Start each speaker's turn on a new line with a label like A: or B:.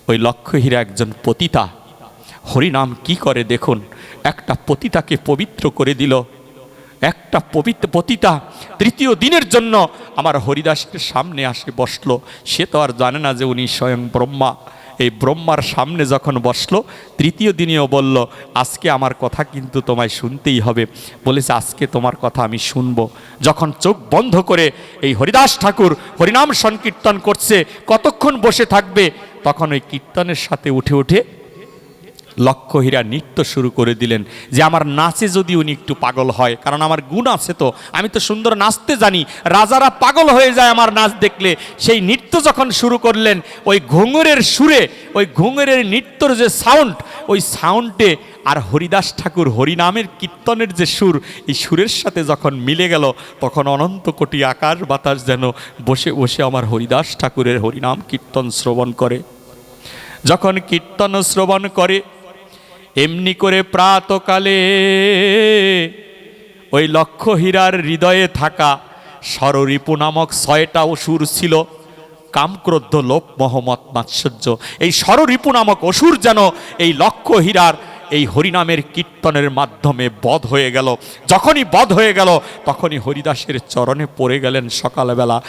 A: ওই লক্ষহীরা একজন পতিতা। হরিনাম কি করে দেখুন, একটা পতিতাকে পবিত্র করে দিল। একটা পতিতা তৃতীয় দিনের জন্য আমার হরিদাসের সামনে আসে বসলো। সে তো আর জানে না যে উনি স্বয়ং ব্রহ্মা। এই ব্রহ্মার সামনে যখন বসলো, তৃতীয় দিনেও বলল, আজকে আমার কথা কিন্তু তোমায় শুনতেই হবে। বলেছে, আজকে তোমার কথা আমি শুনবো। যখন চোখ বন্ধ করে এই হরিদাস ঠাকুর হরিনাম সংকীর্তন করছে, কতক্ষণ বসে থাকবে, তখন ওই কীর্তনের সাথে উঠে উঠে লক্ষহীরা নৃত্য শুরু করে দিলেন। যে আমার নাচে যদি উনি একটু পাগল হয়, কারণ আমার গুণ আছে, তো আমি তো সুন্দর নাচতে জানি, রাজারা পাগল হয়ে যায় আমার নাচ দেখলে। সেই নৃত্য যখন শুরু করলেন, ওই ঘুঙুরের সুরে, ওই ঘুঙুরের নৃত্যর যে সাউন্ড, ওই সাউন্ডে আর হরিদাস ঠাকুর হরিনামের কীর্তনের যে সুর, এই সুরের সাথে যখন মিলে গেল, তখন অনন্ত কোটি আকাশ বাতাস যেন বসে বসে আমার হরিদাস ঠাকুরের হরিনাম কীর্তন শ্রবণ করে। যখন কীর্তন শ্রবণ করে, এমনি করে প্রাতকালে ওই লক্ষহীরার হৃদয়ে থাকা ষড়রিপু নামক 6টা অসুর ছিল, কাম, ক্রোধ, লোভ, মোহ, মদ, মাৎসর্য। এই ষড়রিপু নামক অসুর যেন এই লক্ষহীরার এই হরিনামের কীর্তনের মাধ্যমে বধ হয়ে গেল। যখনই বধ হয়ে গেল, তখনই হরিদাসের চরণে পড়ে গেলেন সকালবেলা।